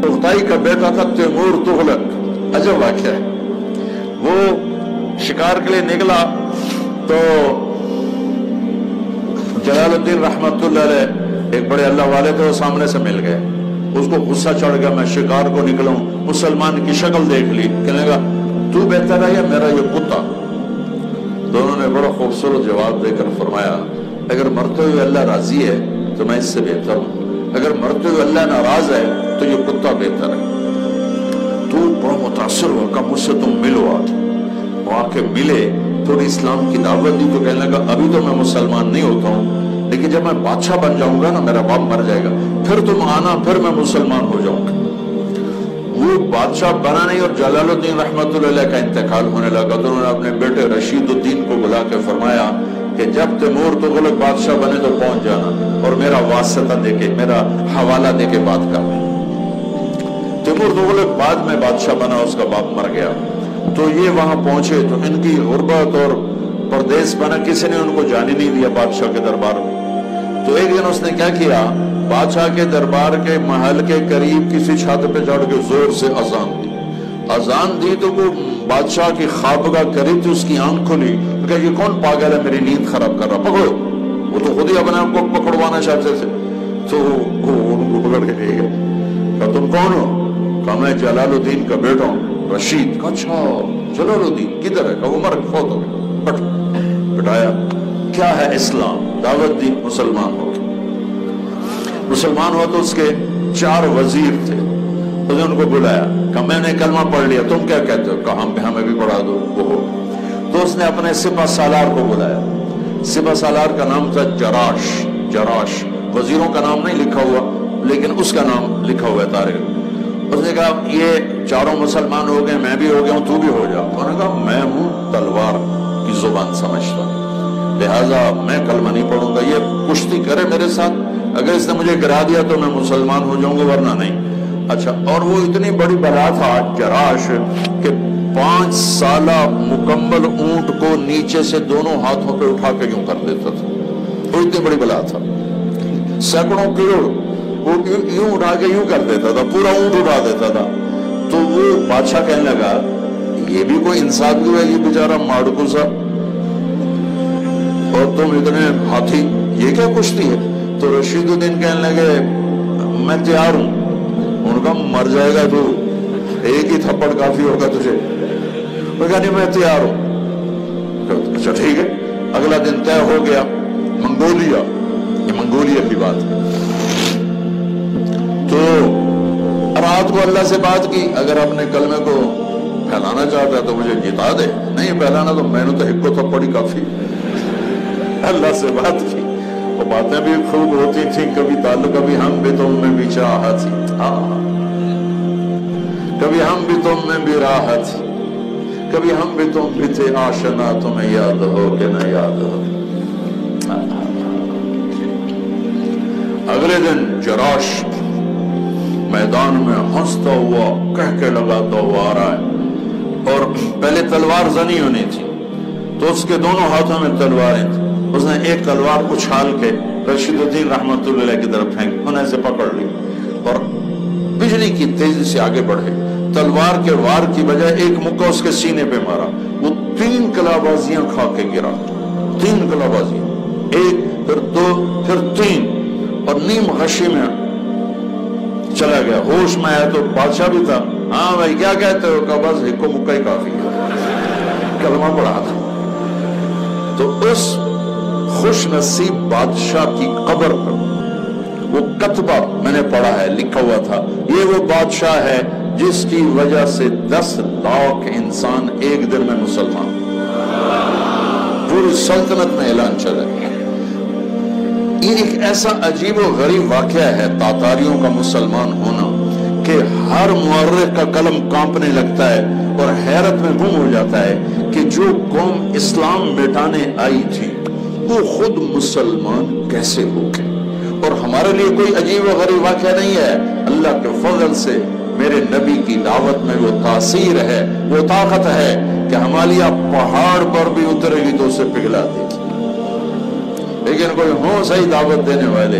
तुगताई का बेटा था तैमूर तुगलक। अजब वाक़या है। वो शिकार के लिए निकला तो जलालुद्दीन रहमतुल्लाह अलैह एक बड़े अल्लाह वाले थे, वो सामने से मिल गए। उसको गुस्सा चढ़ गया, मैं शिकार को निकला हूं, मुसलमान की शक्ल देख ली, कहने लगा तू बेहतर है या मेरा ये कुत्ता? दोनों ने बड़ा खूबसूरत जवाब देकर फरमाया, अगर मरते हुए अल्लाह राजी है तो मैं इससे बेहतर हूं, अगर मरते हुए अल्लाह नाराज है तो ये कुत्ता बेहतर है। तू बड़ा मुतासिर हुआ, कहा मुझसे तुम मिलो। वो आके मिले, थोड़ी इस्लाम की दावत दी तो कहने लगा अभी तो मैं मुसलमान नहीं होता हूँ, लेकिन जब मैं बादशाह बन जाऊंगा ना, मेरा बाप मर जाएगा, फिर तुम आना, फिर मैं मुसलमान हो जाऊंगा। वो बादशाह बना नहीं और जलालुद्दीन रहमतुल्लाह अलैह का इंतकाल होने लगा तो उन्होंने अपने बेटे रशीदुद्दीन को बुला के फरमाया कि जब तैमूर तुगलक बादशाह बने तो पहुंच जाना और मेरा वास्ता देके, मेरा हवाला देके बात करना। तैमूर तुगलक बाद में बादशाह बना, उसका बाप मर गया, तो ये वहां पहुंचे तो इनकी गुर्बत और परदेश बना, किसी ने उनको जाने नहीं दिया बादशाह के दरबार में। तो एक दिन उसने क्या किया, बादशाह के दरबार के महल के करीब किसी छत पे चढ़ के जोर से अजान दी। अजान दी तो वो बादशाह की ख्वाबगाह करीब थी, उसकी आंख खुली, तो क्या ये कौन पागल है मेरी नींद खराब कर रहा, पकड़ो। वो तो खुद ही अपने आप को पकड़वाना चाहते थे, तो वो उनको पकड़ के ले गए। कहा तुम कौन हो? कहा मैं जलालुद्दीन का बेटा हूँ। रशीद? अच्छा जलालुद्दीन किधर है? कहा वो मर फौत हो गया। बिठाया, क्या है इस्लाम, दावत दी, मुसलमान हो गए। मुसलमान हुआ तो उसके 4 वजीर थे, उसने उनको बुलाया, कहा मैंने कलमा पढ़ लिया, तुम क्या कहते हो? कहा हमें भी पढ़ा दो। वो तो उसने अपने सिपा सालार को बुलाया। सिपा सालार का नाम था जराश। जराश वजीरों का नाम नहीं लिखा हुआ, लेकिन उसका नाम लिखा हुआ है तारीख। उसने कहा ये चारों मुसलमान हो गए, मैं भी हो गया हूं, तू भी हो जा। उन्होंने कहा मैं हूं तलवार की जुबान समझता, लिहाजा मैं कलमा नहीं पढ़ूंगा, ये कुश्ती करे मेरे साथ, अगर इसने मुझे गिरा दिया तो मैं मुसलमान हो जाऊंगा, वरना नहीं। अच्छा, और वो इतनी बड़ी बला था जराश कि 5 साला मुकम्मल ऊंट को नीचे से दोनों हाथों पे उठा के यूं कर देता था। वो इतनी बड़ी बला था, सैकड़ों किलो वो यूं उठा के यूं कर देता था, पूरा ऊंट उठा देता था। तो वो बादशाह कहने लगा ये भी कोई इंसान क्यों है, ये बेचारा माड़कू सा, और तुम इतने हाथी, ये क्या कुश्ती है? तो रशीदुद्दीन कहने लगे मैं तैयार हूं। उनका मर जाएगा तू, एक ही थप्पड़ काफी होगा तुझे। उनका नहीं मैं तैयार हूं। अच्छा ठीक है। अगला दिन तय हो गया, मंगोलिया, ये मंगोलिया की बात है। तो रात को अल्लाह से बात की, अगर अपने कलमे को फैलाना चाहता है तो मुझे जिता दे, नहीं फैलाना तो मैंने तो हिक्को थप्पड़ी काफी। अल्लाह से बात की, वो बातें भी खूब होती थी, कभी ताल्लुक, कभी हम भी तुम में भी चाहत थी, कभी हम भी तुम में भी राहत, कभी हम भी तुम भी थे आशना, तुम्हें याद हो कि न याद हो। अगले दिन जराश मैदान में हंसता हुआ कह के लगाता हुआ आ रहा है, और पहले तलवार जनी होनी थी तो उसके दोनों हाथों में तलवारें थी। उसने एक तलवार उछाल के रशीदुद्दीन रहमतुल्लाह अलैह की तरफ फेंक, उन्हें से पकड़ ली और बिजली की तेजी से आगे बढ़े। तलवार के वार की बजाय एक मुक्का उसके सीने पे मारा, वो 3 कलाबाजियां खा के गिरा। 3 कलाबाजियां, 1 फिर 2 फिर 3, और नीम गशी में चला गया। होश में आया तो बादशाह भी था। हाँ भाई क्या कहते हो? कहा बस हिक्को मुक्का ही काफी है, कलमा पढ़ा था। तो उस खुश नसीब बादशाह की कब्र पर वो कतबा मैंने पढ़ा है, लिखा हुआ था, ये वो बादशाह है जिसकी वजह से 10 लाख इंसान एक दिन में मुसलमान, पूरी सल्तनत में ऐलान चला। ये एक ऐसा अजीब और गरीब वाकया है तातारियों का मुसलमान होना कि हर मुअर्रिख का कलम कांपने लगता है और हैरत में गुम हो जाता है कि जो कौम इस्लाम मिटाने आई थी वो खुद मुसलमान कैसे हो गए। और हमारे लिए कोई अजीब और गरीब वाकया नहीं है, अल्लाह के फजल से मेरे नबी की दावत में वो तासीर है, वो ताकत है कि हिमालय पहाड़ पर भी उतरेगी तो उसे पिघला देगी। लेकिन कोई हो सही दावत देने वाले,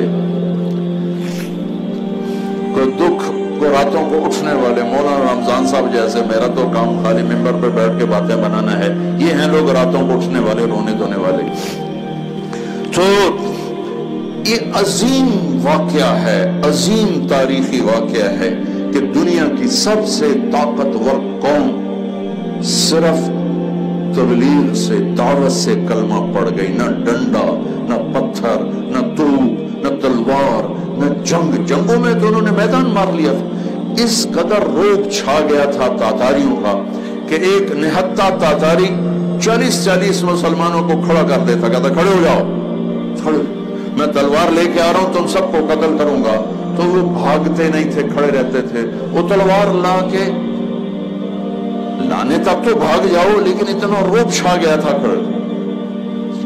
कोई दुख को راتوں کو اٹھنے والے مولانا رمضان صاحب جیسے، میرا تو کام خالی ممبر پہ بیٹھ کے باتیں بنانا ہے، یہ ہیں لوگ راتوں کو اٹھنے والے، رونے دھونے والے۔ تو یہ عظیم واقعہ ہے، عظیم تاریخی واقعہ ہے کہ دنیا کی سب سے طاقتور قوم صرف تبلیغ سے، دعوت سے کلمہ پڑ گئی۔ نہ ڈنڈا، نہ پتھر، نہ توپ، نہ تلوار، نہ جنگوں میں تو انہوں نے میدان مار لیا تھا۔ اس قدر روب چھا گیا تھا تاتاریوں کا کہ ایک نہتہ تاتاری 40 مسلمانوں کو کھڑا کر دیتا، کہتا کھڑے ہو جاؤ، کھڑے، میں تلوار لے کے آ رہا ہوں، تم سب کو قتل کروں گا۔ تو وہ بھاگتے نہیں تھے، کھڑے رہتے تھے۔ وہ تلوار لا کے لانے تک تو بھاگ جاؤ، لیکن اتنا روب چھا گیا تھا، کھڑے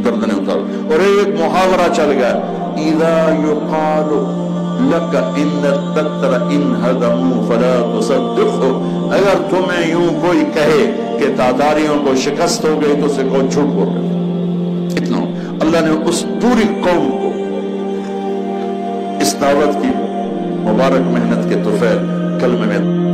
گردنیں اتار۔ اور ایک محاورہ چل گیا، اذا یقال لک ان التتر ان ہدموا فلا تصدقه، اگر تمہیں یوں کوئی کہے کہ تاتاریوں کو شکست ہو گئی تو اسے کہو جھوٹ بول رہے۔ اتنا اللہ نے اس پوری قوم کو اس دعوت کی مبارک محنت کے طفیل کلمے میں